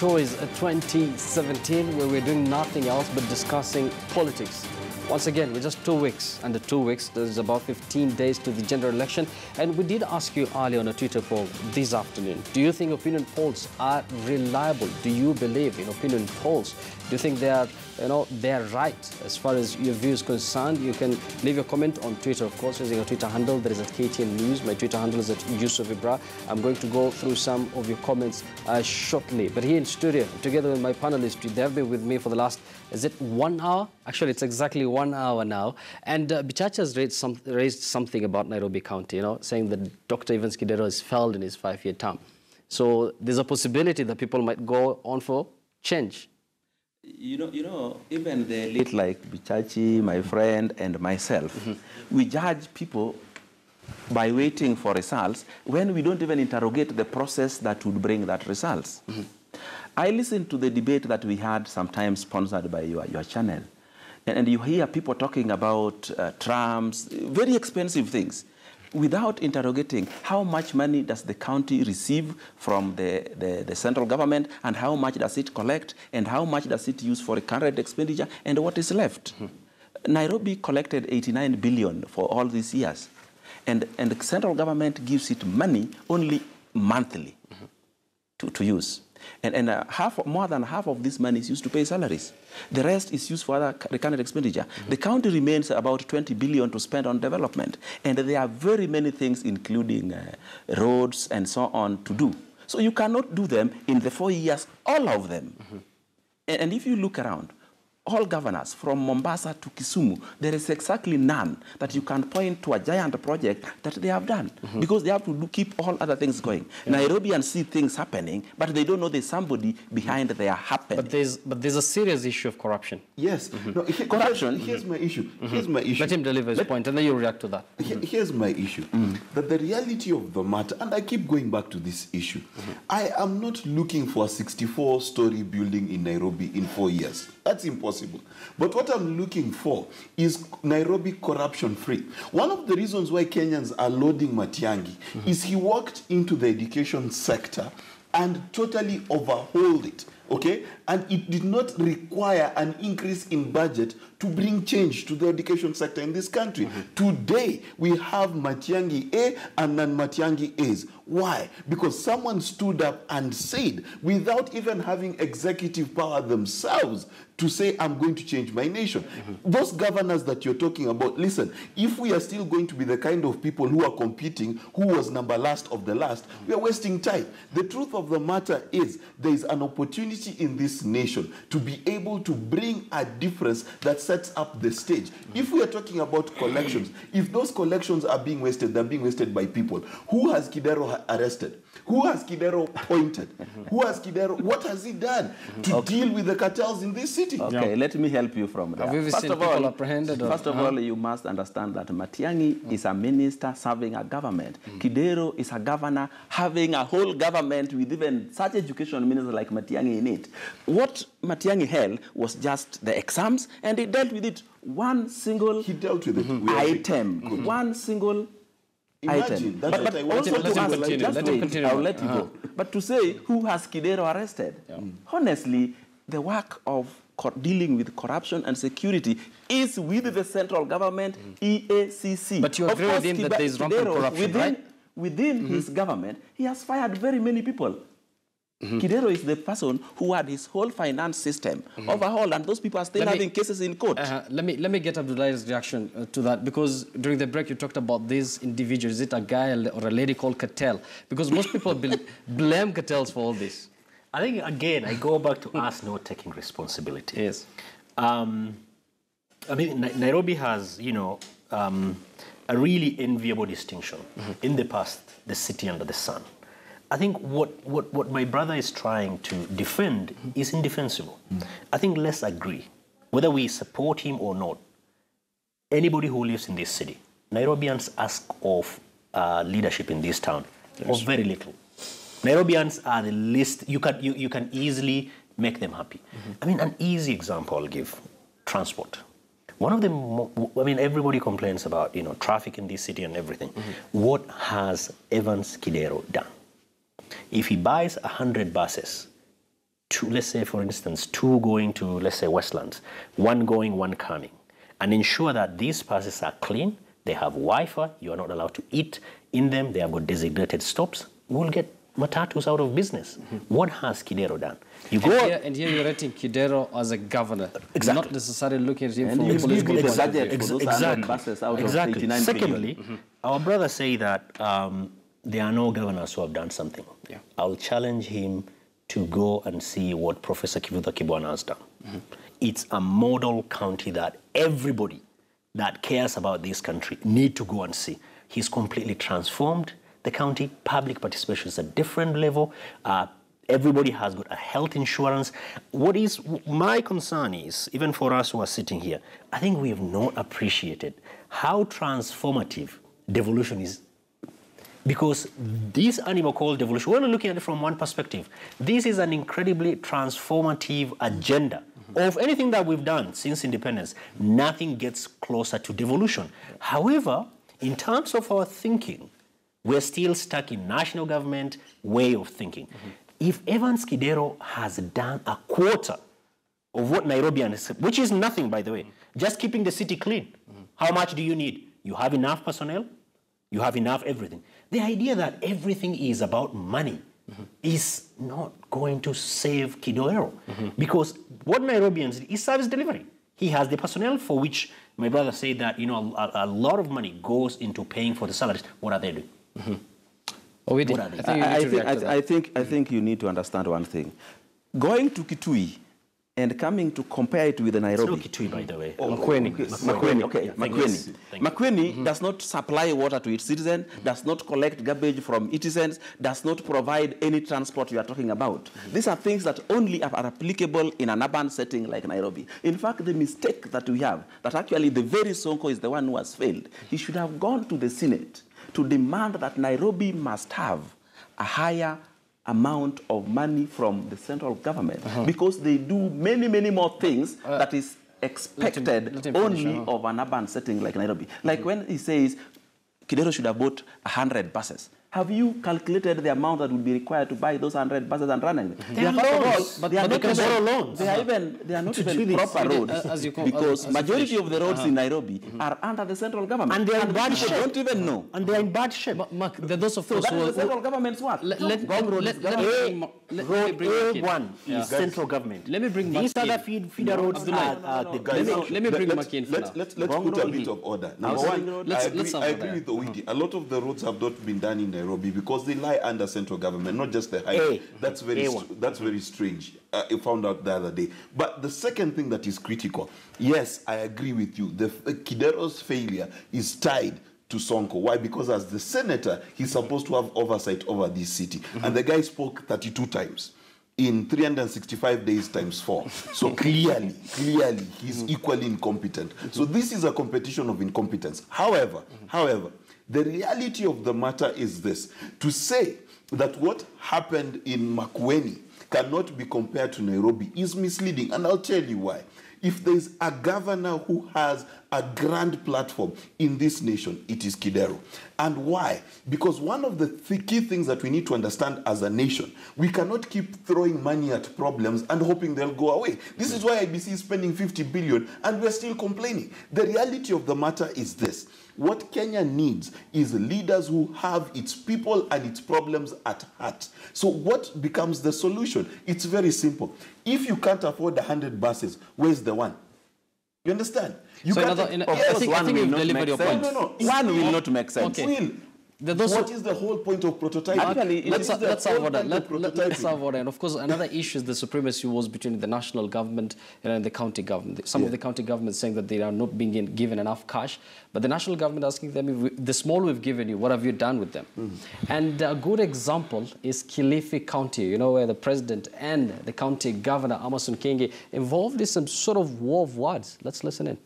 Choice 2017, where we're doing nothing else but discussing politics. Once again, we're just 2 weeks, under 2 weeks. There's about 15 days to the general election. And we did ask you earlier on a Twitter poll this afternoon, do you think opinion polls are reliable? Do you believe in opinion polls? Do you think they are, they're right as far as your view is concerned? You can leave your comment on Twitter, of course, using a Twitter handle. That is at KTN News. My Twitter handle is at Yusuf Ibra. I'm going to go through some of your comments shortly. But here in studio, together with my panelists, they've been with me for the last, is it 1 hour? Actually, it's exactly 1 hour now. And Bichacha has raised something about Nairobi County, saying that Dr. Evans Kidero has failed in his 5-year term. So there's a possibility that people might go on for change. Even the elite like Bichachi, my friend, and myself, we judge people by waiting for results when we don't even interrogate the process that would bring that results. I listened to the debate that we had sometimes sponsored by your channel, and you hear people talking about trams, very expensive things, without interrogating how much money does the county receive from the central government, and how much does it collect, and how much does it use for current expenditure, and what is left. Nairobi collected 89 billion for all these years, and the central government gives it money only monthly to use. And more than half of this money is used to pay salaries. The rest is used for other recurrent expenditure. The county remains about 20 billion to spend on development. And there are very many things, including roads and so on, to do. So you cannot do them in the 4 years, all of them. And if you look around, all governors from Mombasa to Kisumu, there is exactly none that you can point to a giant project that they have done, because they have to keep all other things going. Nairobians see things happening, but they don't know there's somebody behind their happening. But there's a serious issue of corruption. Yes. No, corruption. Here's my issue. Here's my issue. Let him deliver his point, and then you react to that. Here's my issue. That the reality of the matter, and I keep going back to this issue, I am not looking for a 64-story building in Nairobi in 4 years. That's impossible. But what I'm looking for is Nairobi corruption-free. One of the reasons why Kenyans are loading Matiang'i is he walked into the education sector and totally overhauled it, okay? And it did not require an increase in budget to bring change to the education sector in this country. Today, we have Matiang'i A and non-Matiang'i A's. Why? Because someone stood up and said, without even having executive power themselves, to say, I'm going to change my nation. Those governors that you're talking about, listen, if we are still going to be the kind of people who are competing, who was number last of the last, we are wasting time. The truth of the matter is, there is an opportunity in this nation to be able to bring a difference that sets up the stage. If we are talking about collections, if those collections are being wasted, they're being wasted by people. Who has Kidero arrested? Who has Kidero appointed? Who has Kidero? What has he done to deal with the cartels in this city? Okay, let me help you from there. Have you seen people apprehended? First of all, you must understand that Matiang'i is a minister serving a government. Kidero is a governor having a whole government with even such education minister like Matiang'i in it. What Matiang'i held was just the exams, and he dealt with it one single item. One single item. But also I'll let you go. But to say who has Kidero arrested, honestly, the work of dealing with corruption and security is with the central government, EACC. But you agree with him that there is rampant corruption, right? Within his government, he has fired very many people. Kidero is the person who had his whole finance system overhauled, and those people are still having cases in court. Let me get Abdullah's reaction to that, because during the break you talked about these individuals. Is it a guy or a lady called cartel? Because most people blame cartels for all this. I think, again, I go back to us not taking responsibility. Yes. I mean, Nairobi has, a really enviable distinction. In the past, the city under the sun. I think what my brother is trying to defend is indefensible. I think let's agree, whether we support him or not, anybody who lives in this city, Nairobians ask of leadership in this town, of very little. Nairobians are the least, you can easily make them happy. I mean, an easy example I'll give, transport. One of them, everybody complains about, traffic in this city and everything. What has Evans Kidero done? If he buys 100 buses two, let's say for instance, two going to, let's say, Westlands, one going, one coming, and ensure that these passes are clean, they have Wi-Fi, you are not allowed to eat in them, they have got designated stops, we'll get matatus out of business. What has Kidero done? You go and here you're rating Kidero as a governor, Exactly. not necessarily looking at him And from you a political give the point of view. budget for those 100 buses out of 89 Secondly, billion. our brother say that there are no governors who have done something. Yeah. I'll challenge him to go and see what Professor Kivuta Kibwana has done. It's a model county that everybody that cares about this country need to go and see. He's completely transformed the county. Public participation is a different level. Everybody has got a health insurance. What is my concern is, even for us who are sitting here, I think we have not appreciated how transformative devolution is. Because this animal called devolution, we're not looking at it from one perspective. This is an incredibly transformative agenda of anything that we've done since independence. Nothing gets closer to devolution. However, in terms of our thinking, we're still stuck in national government way of thinking. If Evans Kidero has done a quarter of what Nairobians, which is nothing, by the way, just keeping the city clean, how much do you need? You have enough personnel, you have enough everything. The idea that everything is about money is not going to save Kidero, because what Nairobians is service delivery. He has the personnel for which my brother said that, you know, a lot of money goes into paying for the salaries. What are they doing? I think you need to understand one thing. Going to Kitui and coming to compare it with Nairobi. It's not Kitui, by the way. Makueni does not supply water to its citizens, does not collect garbage from citizens, does not provide any transport you are talking about. These are things that only are applicable in an urban setting like Nairobi. In fact, the mistake that we have, that actually the very Sonko is the one who has failed, he should have gone to the Senate to demand that Nairobi must have a higher amount of money from the central government because they do many, many more things that is expected only of an urban setting like Nairobi. Like when he says Kidero should have bought 100 buses. Have you calculated the amount that would be required to buy those 100 buses and run them? They are loans, but they are not loans. They are not even proper roads because majority of the roads in Nairobi are under the central government. And they are in bad shape. Don't even know. And they are in bad shape. Mark, those of So us that who is the central government's work. Road A1 is central government. Let me bring these other feeder roads are the guys. Let me bring Mark in. Let's put a bit of order. Number one, I agree with Owiti. A lot of the roads have not been done in Nairobi because they lie under central government, not just the highway. That's very strange. I found out the other day. But the second thing that is critical, yes, I agree with you. The Kidero's failure is tied to Sonko. Why? Because as the senator, he's supposed to have oversight over this city. And the guy spoke 32 times in 365 days times 4. So clearly, he's equally incompetent. So this is a competition of incompetence. However, the reality of the matter is this. To say that what happened in Makueni cannot be compared to Nairobi is misleading. And I'll tell you why. If there's a governor who has a grand platform in this nation, it is Kidero. And why? Because one of the key things that we need to understand as a nation, we cannot keep throwing money at problems and hoping they'll go away. This is why IBC is spending 50 billion and we're still complaining. The reality of the matter is this. What Kenya needs is leaders who have its people and its problems at heart. So what becomes the solution? It's very simple. If you can't afford 100 buses, where's the one? You understand? You So I think you've delivered your point. No. One will not make sense. Okay. What is the whole point of prototyping? Actually, let's have order. And of course, another issue is the supremacy wars between the national government and the county government. Some of the county governments saying that they are not being given enough cash, but the national government asking them, the small we've given you, what have you done with them? And a good example is Kilifi County, you know, where the president and the county governor, Amason Kingi, involved in some sort of war of words. Let's listen in.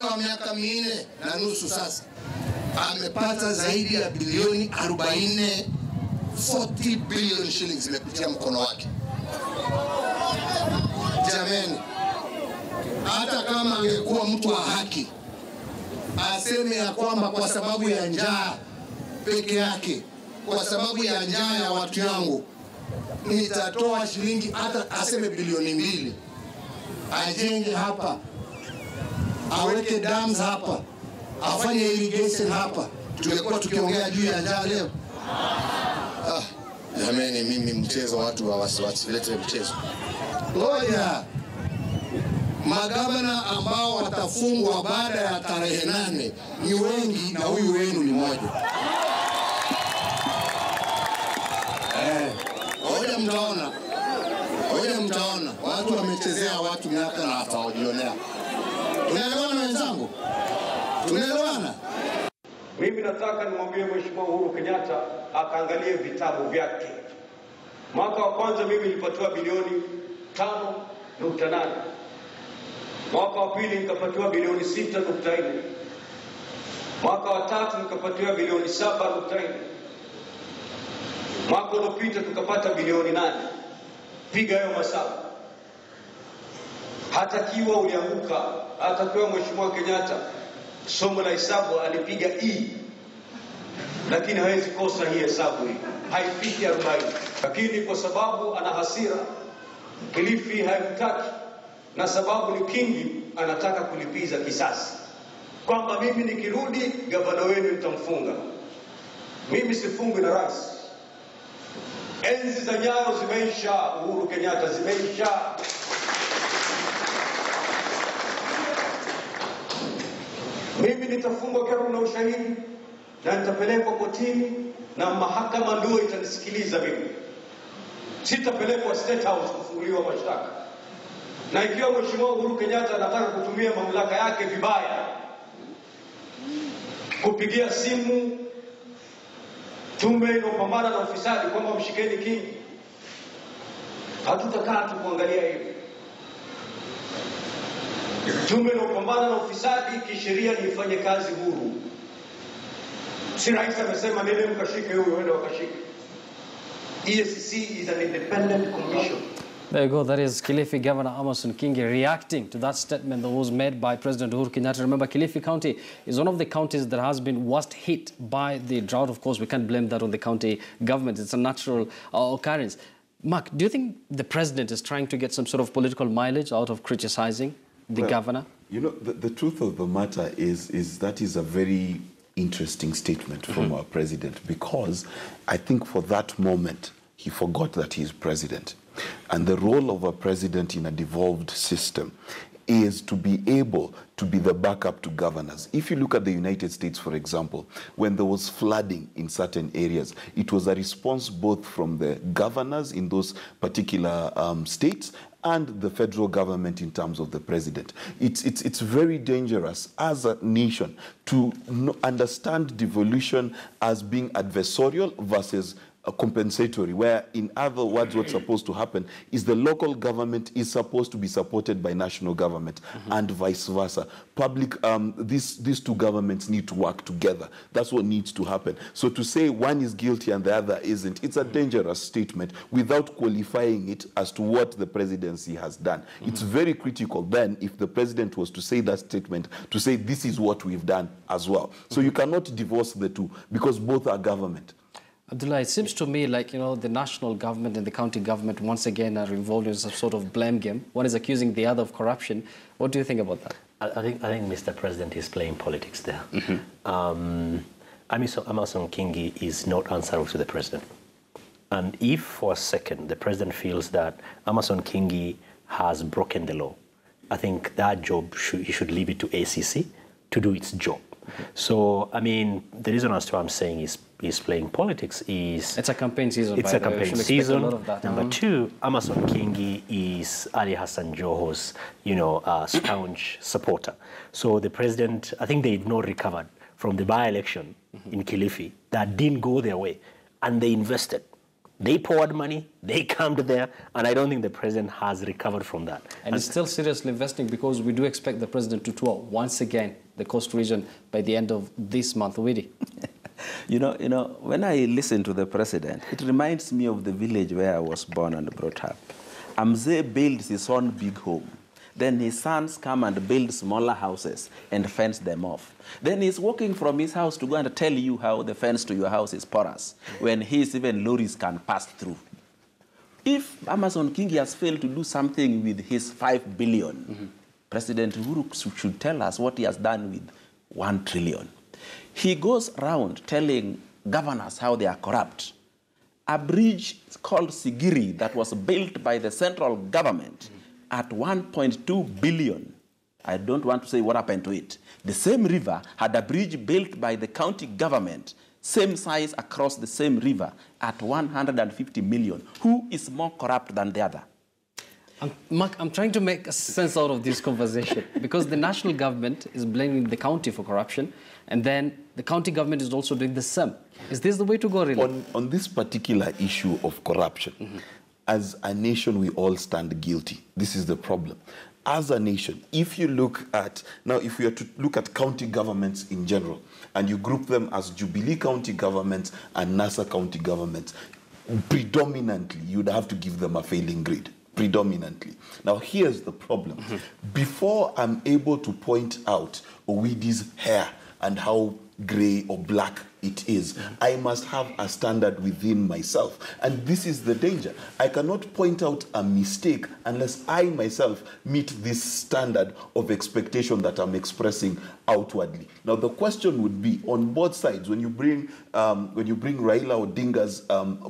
Miaka 4.5 sasa amepata zaidi ya bilioni 40 billion shillings imepitia mkono wake. Jameni, hata kama angekuwa mtu wa haki aseme ya kwamba kwa sababu ya njaa peke yake, kwa sababu ya njaa ya watu yangu nitatoa shilingi hata aseme bilioni 2 ajenge hapa, aweke dams hapa, afanye irrigation hapa, tungekuwa tukiongea juu ya njaa leo? Jamani, mimi mchezo, watu wasilete mchezo. Ngoja, magavana ambao watafungwa baada ya tarehe 8 ni wengi, na huyu wenu ni mmoja. Ngoja mtaona watu wamechezea watu miaka na watawajionea. Tunaelewana wenzangu? Tunaelewana? Mimi nataka nimwambie Mheshimiwa Uhuru Kenyatta akaangalie vitabu vyake. Mwaka wa kwanza mimi nilipatiwa bilioni 5.8. Mwaka wa pili nikapatiwa bilioni 6.4. Mwaka wa tatu nikapatiwa bilioni 7.4. Mwaka uliopita tukapata bilioni 8. Piga hayo masabu. Hatakiwa ulianguka, hatakiwa Mheshimiwa Kenyatta somo la hesabu alipiga E, lakini hawezi kosa hii hesabu hii, haifiki 40. Lakini kwa sababu ana hasira, Kilifi haimtaki, na sababu ni Kingi anataka kulipiza kisasi, kwamba mimi nikirudi gavana wenu nitamfunga. Mimi sifungwi na rais. Enzi za Nyayo zimeisha, Uhuru Kenyatta, zimeisha. Mimi nitafungwa kama kuna ushahidi, na nitapelekwa kotini, na mahakama ndio itanisikiliza mimi. Sitapelekwa State House kufunguliwa mashtaka. Na ikiwa Mheshimiwa Uhuru Kenyatta anataka kutumia mamlaka yake vibaya, kupigia simu tume inayopambana na ufisadi kwamba mshikeni Kingi, hatutakaa tu kuangalia hivi. Tume inayopambana na ufisadi kisheria ifanye kazi huru. Si rais amesema nene mkashike huyo, wende wakashike. EACC is an independent commission. There you go. That is Kilifi Governor Amason Kingi reacting to that statement that was made by President Uhuru Kenyatta. Remember, Kilifi County is one of the counties that has been worst hit by the drought. Of course, we can't blame that on the county government. It's a natural occurrence. Mark, do you think the president is trying to get some sort of political mileage out of criticizing the governor? You know, the truth of the matter is that is a very interesting statement from our president, because I think for that moment, he forgot that he is president. And the role of a president in a devolved system is to be able to be the backup to governors. If you look at the United States, for example, when there was flooding in certain areas, it was a response both from the governors in those particular states and the federal government in terms of the president. It's very dangerous as a nation to understand devolution as being adversarial versus compensatory, where in other words what's supposed to happen is the local government is supposed to be supported by national government and vice versa. These two governments need to work together. That's what needs to happen. So to say one is guilty and the other isn't, it's a dangerous statement without qualifying it as to what the presidency has done. It's very critical then if the president was to say that statement, to say this is what we've done as well. So you cannot divorce the two because both are government. Abdullah, it seems to me like, the national government and the county government once again are involved in some sort of blame game. One is accusing the other of corruption. What do you think about that? I think Mr. President is playing politics there. Amason Kingi is not answerable to the president. And if for a second the president feels that Amason Kingi has broken the law, I think that job he should leave it to ACC to do its job. So, the reason as to what I'm saying is playing politics is... It's a campaign season. It's a campaign season. Number two, Amason Kingi is Ali Hassan Joho's, staunch supporter. So the president, I think they've not recovered from the by-election in Kilifi that didn't go their way. And they invested. They poured money, they camped there, and I don't think the president has recovered from that. And he's still seriously investing because we do expect the president to tour once again the coast region by the end of this month. Widi. When I listen to the president, it reminds me of the village where I was born and brought up. Amze builds his own big home. Then his sons come and build smaller houses and fence them off. Then he's walking from his house to go and tell you how the fence to your house is porous, when his even lorries can pass through. If Amazon King has failed to do something with his 5 billion, President Uhuru should tell us what he has done with 1 trillion. He goes around telling governors how they are corrupt. A bridge called Sigiri that was built by the central government at 1.2 billion. I don't want to say what happened to it. The same river had a bridge built by the county government, same size across the same river at 150 million. Who is more corrupt than the other? Mark, I'm trying to make a sense out of this conversation because the national government is blaming the county for corruption, and then the county government is also doing the same. Is this the way to go, really? On this particular issue of corruption, as a nation, we all stand guilty. This is the problem. As a nation, if you look at, now if we are to look at county governments in general, and you group them as Jubilee County governments and NASA County governments, predominantly, you'd have to give them a failing grade. Predominantly. Now, here's the problem. Before I'm able to point out Owidi's hair and how gray or black it is, I must have a standard within myself. And this is the danger. I cannot point out a mistake unless I myself meet this standard of expectation that I'm expressing outwardly. Now, the question would be on both sides, when you bring Raila Odinga's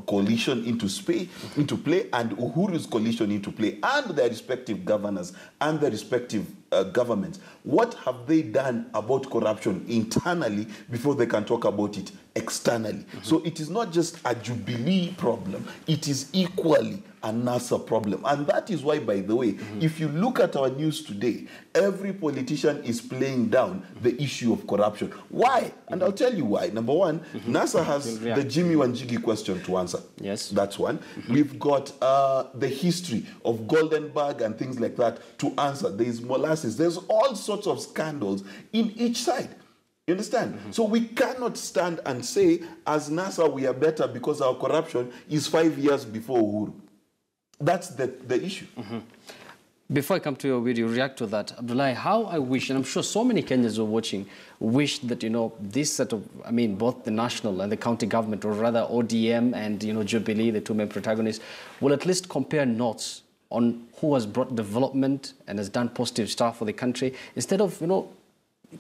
coalition into play and Uhuru's coalition into play, and their respective governors and their respective governments, what have they done about corruption internally before they can talk about it externally? So it is not just a Jubilee problem, it is equally a NASA problem. And that is why, by the way, if you look at our news today, every politician is playing down the issue of corruption. Why? And I'll tell you why. Number one, NASA has the Jimmy Wanjigi question to answer. Yes. That's one. We've got the history of Goldenberg and things like that to answer. There's molasses. There's all sorts of scandals in each side. You understand? So we cannot stand and say, as NASA, we are better because our corruption is 5 years before Uhuru. That's the issue. Before I come to your video, react to that, Abdullahi, how I wish, and I'm sure so many Kenyans who are watching, wish that, this set of, both the national and the county government, or rather ODM and, Jubilee, the two main protagonists, will at least compare notes on who has brought development and has done positive stuff for the country, instead of,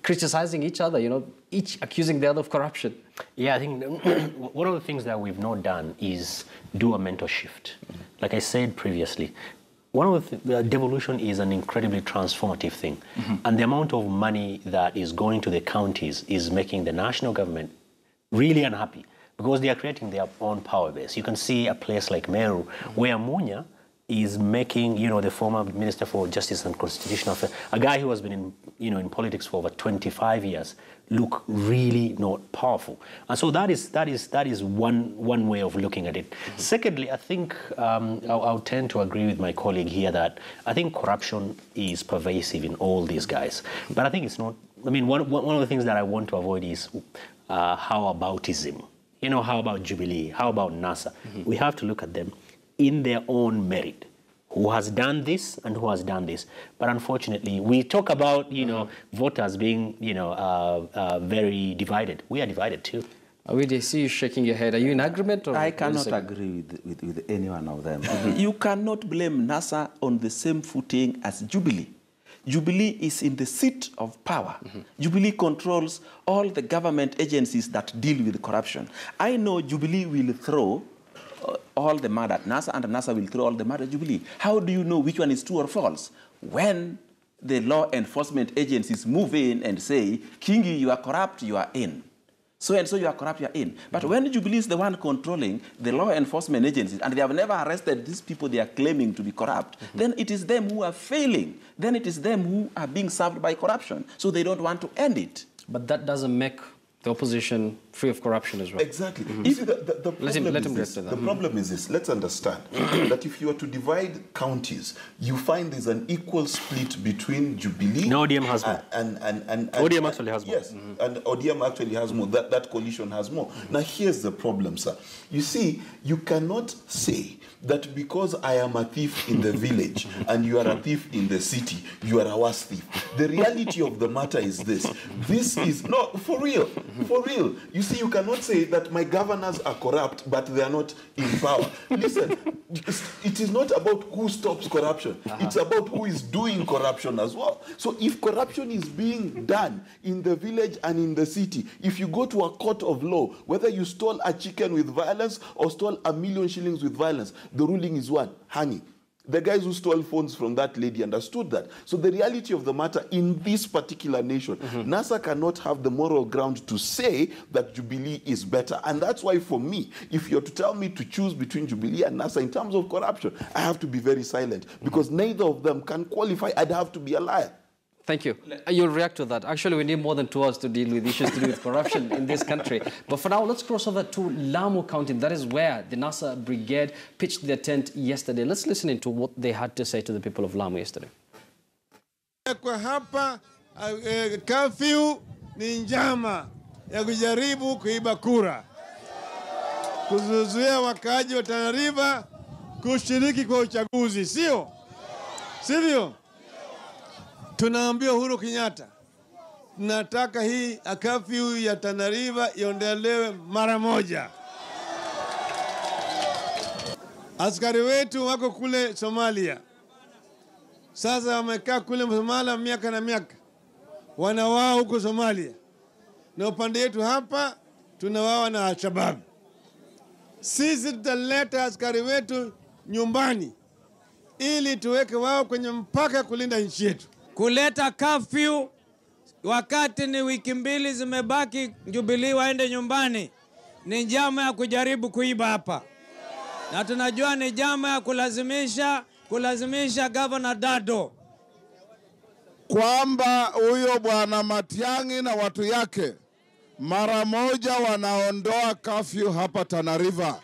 criticizing each other, each accusing the other of corruption. Yeah, I think one of the things that we've not done is do a mental shift. Like I said previously, one of the devolution is an incredibly transformative thing. And the amount of money that is going to the counties is making the national government really unhappy because they are creating their own power base. You can see a place like Meru where Munya is making, the former Minister for Justice and Constitutional Affairs, a guy who has been in politics for over 25 years, look really not powerful. And so that is one way of looking at it. Secondly, I think I'll tend to agree with my colleague here that I think corruption is pervasive in all these guys. But I think it's not, one of the things that I want to avoid is how aboutism. How about Jubilee? How about NASA? We have to look at them in their own merit. Who has done this and who has done this? But unfortunately, we talk about, voters being, very divided. We are divided too. I see you shaking your head. Are you in agreement? Or I cannot agree with any one of them. You cannot blame NASA on the same footing as Jubilee. Jubilee is in the seat of power. Jubilee controls all the government agencies that deal with corruption. I know Jubilee will throw all the mud at NASA, and NASA will throw all the mud at Jubilee. How do you know which one is true or false? When the law enforcement agencies move in and say, Kingi, you are corrupt, you are in. So and so you are corrupt, you are in. But when Jubilee is the one controlling the law enforcement agencies, and they have never arrested these people they are claiming to be corrupt, then it is them who are failing. Then it is them who are being served by corruption. So they don't want to end it. But that doesn't make the opposition free of corruption as well. Exactly. You see, the problem is this. Let's understand that if you are to divide counties, you find there's an equal split between Jubilee. No, ODM has more. And ODM actually has more. Yes, and ODM actually has more. That coalition has more. Now, here's the problem, sir. You see, you cannot say that because I am a thief in the village and you are a thief in the city, you are a worse thief. The reality of the matter is this. This is, no, for real. You You see, you cannot say that my governors are corrupt, but they are not in power. Listen, it is not about who stops corruption. It's about who is doing corruption as well. So if corruption is being done in the village and in the city, if you go to a court of law, whether you stole a chicken with violence or stole 1 million shillings with violence, the ruling is what? Hanging. The guys who stole phones from that lady understood that. So the reality of the matter in this particular nation, NASA cannot have the moral ground to say that Jubilee is better. And that's why for me, if you're to tell me to choose between Jubilee and NASA in terms of corruption, I have to be very silent because neither of them can qualify. I'd have to be a liar. Thank you. You'll react to that. Actually, we need more than 2 hours to deal with issues to do with corruption in this country. But for now, let's cross over to Lamu County. That is where the NASA brigade pitched their tent yesterday. Let's listen into what they had to say to the people of Lamu yesterday. Kwa hapa curfew ni njama ya kujaribu kuiba kura, kuzuia wakaaji wa Tana River kushiriki kwa uchaguzi, sivyo? Tunaambia Uhuru Kenyatta, tunataka hii curfew ya Tana River iondolewe mara moja. Askari wetu wako kule Somalia. Sasa wamekaa kule Somalia miaka na miaka. Wanawao huko Somalia. Na upande yetu hapa tunawao na Al-Shabaab. Sisi tutaleta askari wetu nyumbani ili tuweke wao kwenye mpaka kulinda nchi yetu. Kuleta curfew wakati ni wiki 2 zimebaki Jubilee waende nyumbani ni njama ya kujaribu kuiba hapa. Na tunajua ni njama ya kulazimisha Governor Dado kwamba huyo bwana Matiang'i na watu yake mara moja wanaondoa curfew hapa Tana River.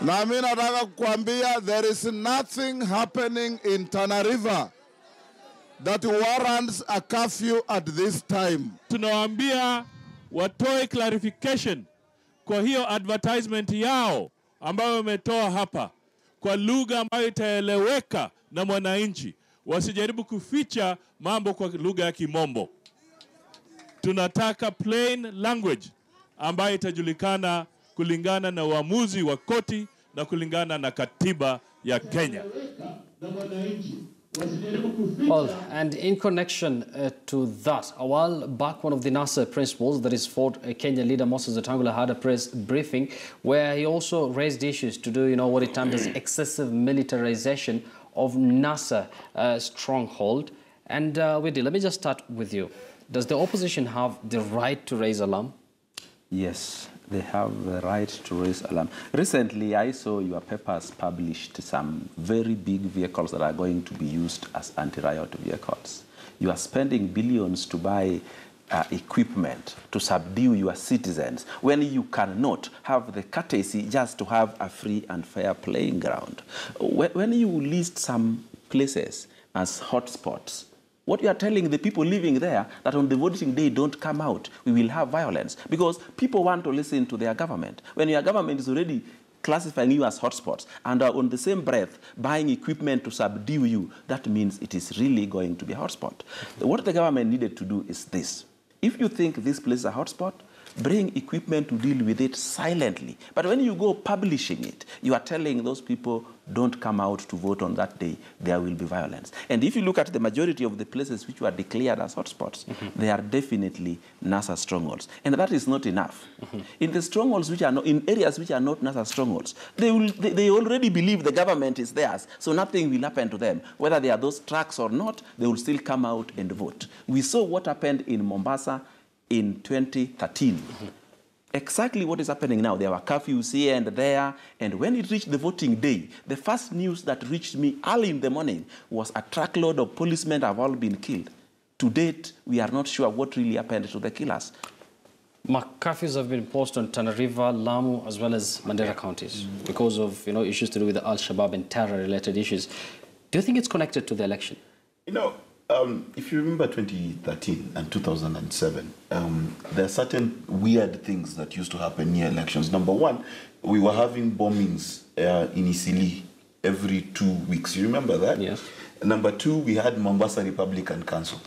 Na mimi nataka kukuambia there is nothing happening in Tana River that warrants a curfew at this time. Tunawaambia watoe clarification kwa hiyo advertisement yao ambayo wametoa hapa kwa lugha ambayo itaeleweka na mwananchi. Wasijaribu kuficha mambo kwa lugha ya Kimombo. Tunataka plain language ambayo itajulikana kulingana na uamuzi wa koti na kulingana na katiba ya Kenya. Well, and in connection to that, a while back, one of the NASA principals, that is Ford Kenya leader Moses Wetangula, had a press briefing where he also raised issues to do, what he termed as excessive militarization of NASA stronghold. And Widi, let me just start with you. Does the opposition have the right to raise alarm? Yes, they have the right to raise alarm. Recently, I saw your papers published some very big vehicles that are going to be used as anti-riot vehicles. You are spending billions to buy equipment to subdue your citizens when you cannot have the courtesy just to have a free and fair playing ground. When you list some places as hotspots, what you are telling the people living there that on the voting day don't come out, we will have violence. Because people want to listen to their government. When your government is already classifying you as hotspots and are on the same breath buying equipment to subdue you, that means it is really going to be a hotspot. What the government needed to do is this. If you think this place is a hotspot, bring equipment to deal with it silently. But when you go publishing it, you are telling those people, don't come out to vote on that day, there will be violence. And if you look at the majority of the places which were declared as hotspots, they are definitely NASA strongholds. And that is not enough. In the strongholds which are not, in areas which are not NASA strongholds, they already believe the government is theirs, so nothing will happen to them. Whether they are those tracks or not, they will still come out and vote. We saw what happened in Mombasa in 2013. Exactly what is happening now. There were curfews here and there, and when it reached the voting day, the first news that reached me early in the morning was a truckload of policemen have all been killed. To date, we are not sure what really happened to the killers. Curfews have been imposed on Tana River, Lamu, as well as Mandera counties because of issues to do with the Al-Shabaab and terror-related issues. Do you think it's connected to the election? If you remember 2013 and 2007, there are certain weird things that used to happen near elections. Number one, we were having bombings in Isili every 2 weeks. You remember that? Yes. Number two, we had Mombasa Republican Council.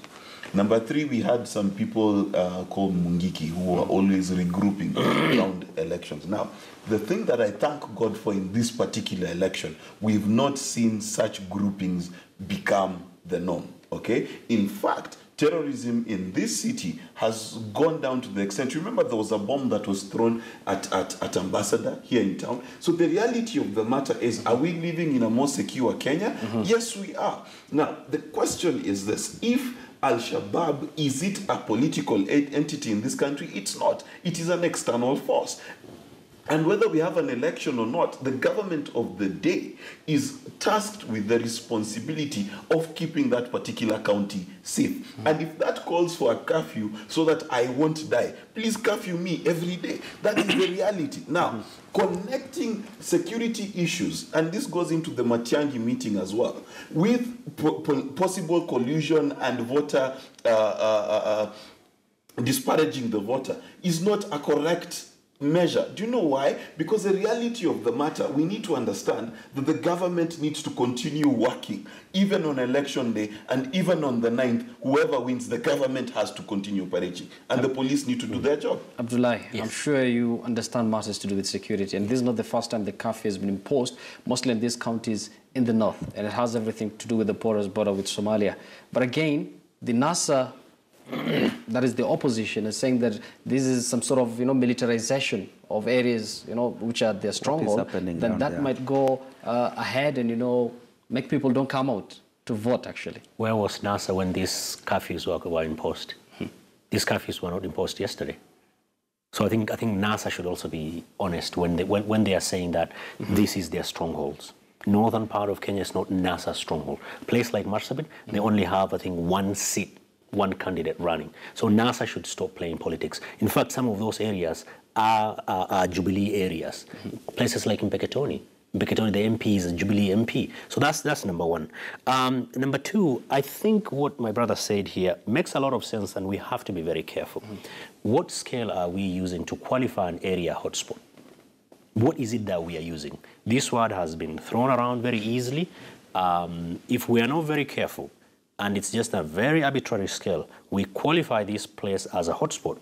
Number 3, we had some people called Mungiki who were always regrouping around elections. Now, the thing that I thank God for in this particular election, we've not seen such groupings become the norm, okay? In fact, terrorism in this city has gone down to the extent, remember there was a bomb that was thrown at Ambassador here in town. So the reality of the matter is, are we living in a more secure Kenya? Yes, we are. Now, the question is this: if Al-Shabaab, is it a political entity in this country? It's not. It is an external force. And whether we have an election or not, the government of the day is tasked with the responsibility of keeping that particular county safe. And if that calls for a curfew so that I won't die, please curfew me every day. That is the reality. Now, connecting security issues, and this goes into the Matiang'i meeting as well, with possible collusion and voter disparaging the voter is not a correct measure. Do you know why? Because the reality of the matter, we need to understand that the government needs to continue working, even on election day and even on the 9th. Whoever wins, the government has to continue operating, and the police need to do their job. Abdullahi, yes. I'm sure you understand matters to do with security, and this is not the first time the curfew has been imposed, mostly in these counties in the north, and it has everything to do with the porous border with Somalia. But again, the NASA, that is the opposition, is saying that this is some sort of, militarization of areas, which are their stronghold. Then that might go ahead and, make people don't come out to vote, actually. Where was NASA when these curfews were imposed? These curfews were not imposed yesterday. So I think NASA should also be honest when they are saying that this is their strongholds. Northern part of Kenya is not NASA's stronghold. A place like Marsabit, they only have, I think, one seat, one candidate running. So NASA should stop playing politics. In fact, some of those areas are Jubilee areas. Places like Mpeketoni, the MP is a Jubilee MP. So that's number one. Number two, I think what my brother said here makes a lot of sense, and we have to be very careful. What scale are we using to qualify an area hotspot? What is it that we are using? This word has been thrown around very easily. If we are not very careful, and it's just a very arbitrary scale, we qualify this place as a hotspot,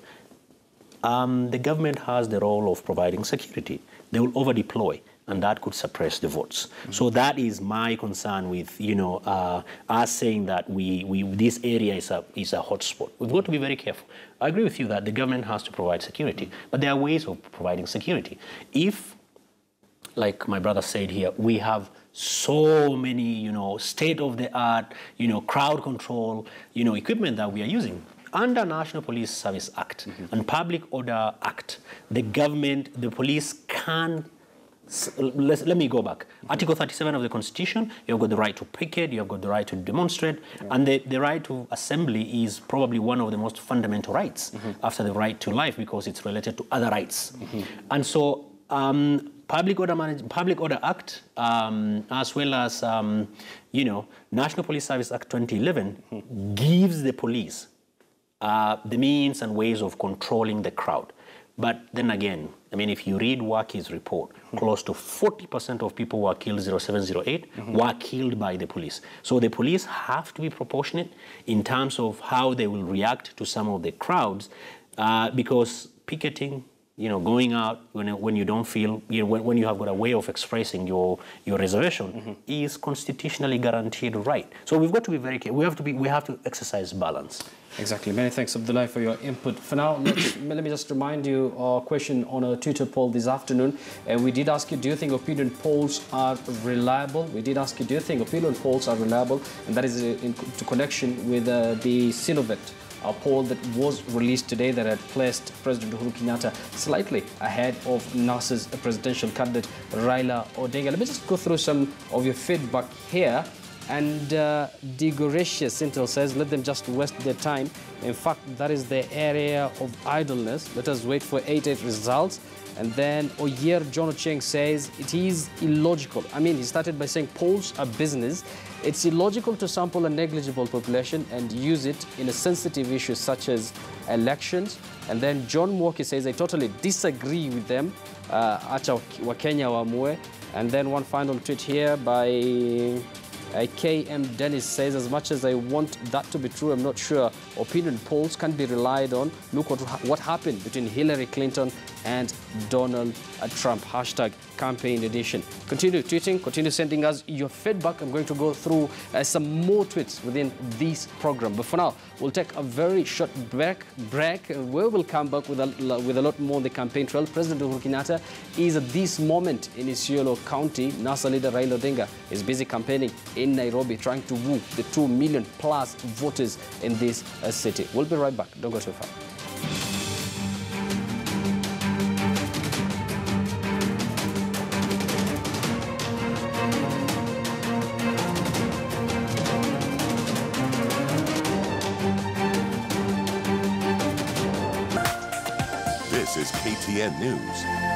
the government has the role of providing security. They will over-deploy, and that could suppress the votes. So that is my concern with, us saying that this area is a hotspot. We've got to be very careful. I agree with you that the government has to provide security, but there are ways of providing security. If, like my brother said here, we have so many, state-of-the-art, crowd control, equipment that we are using. Under National Police Service Act and Public Order Act, the government, the police can, let me go back. Article 37 of the Constitution, you've got the right to picket, you've got the right to demonstrate, and the right to assembly is probably one of the most fundamental rights after the right to life, because it's related to other rights. And so, Public Order Act, as well as, National Police Service Act 2011 gives the police the means and ways of controlling the crowd. But then again, if you read Waki's report, close to 40% of people who were killed 0708 were killed by the police. So the police have to be proportionate in terms of how they will react to some of the crowds, because picketing, going out when you don't feel, when you have got a way of expressing your reservation is constitutionally guaranteed right. So we've got to be very careful. We have to exercise balance. Exactly. Many thanks, Abdullahi, for your input. For now, let me just remind you a question on a Twitter poll this afternoon. We did ask you, do you think opinion polls are reliable? We did ask you, do you think opinion polls are reliable? And that is in connection with the Sinovet poll that was released today that had placed President Uhuru Kenyatta slightly ahead of NASA's presidential candidate Raila Odinga. Let me just go through some of your feedback here. And Digoratius Intel says, let them just waste their time. In fact, that is the area of idleness. Let us wait for 88 results. And then Oyer John Ocheng says, it is illogical. He started by saying polls are business. It's illogical to sample a negligible population and use it in a sensitive issue such as elections. And then John Mwoki says, I totally disagree with them. Acha Wakenya wamue. And then one final tweet here by KM Dennis says, as much as I want that to be true, I'm not sure. Opinion polls can be relied on. Look what happened between Hillary Clinton and Donald Trump. Hashtag campaign edition. Continue tweeting, continue sending us your feedback. I'm going to go through some more tweets within this program. But for now, we'll take a very short break where we'll come back with a lot more on the campaign trail. President Uhuru Kenyatta is at this moment in Isiolo County. NASA leader Raila Odinga is busy campaigning in Nairobi, trying to woo the 2 million plus voters in this city. We'll be right back. Don't go too far. This is KTN News.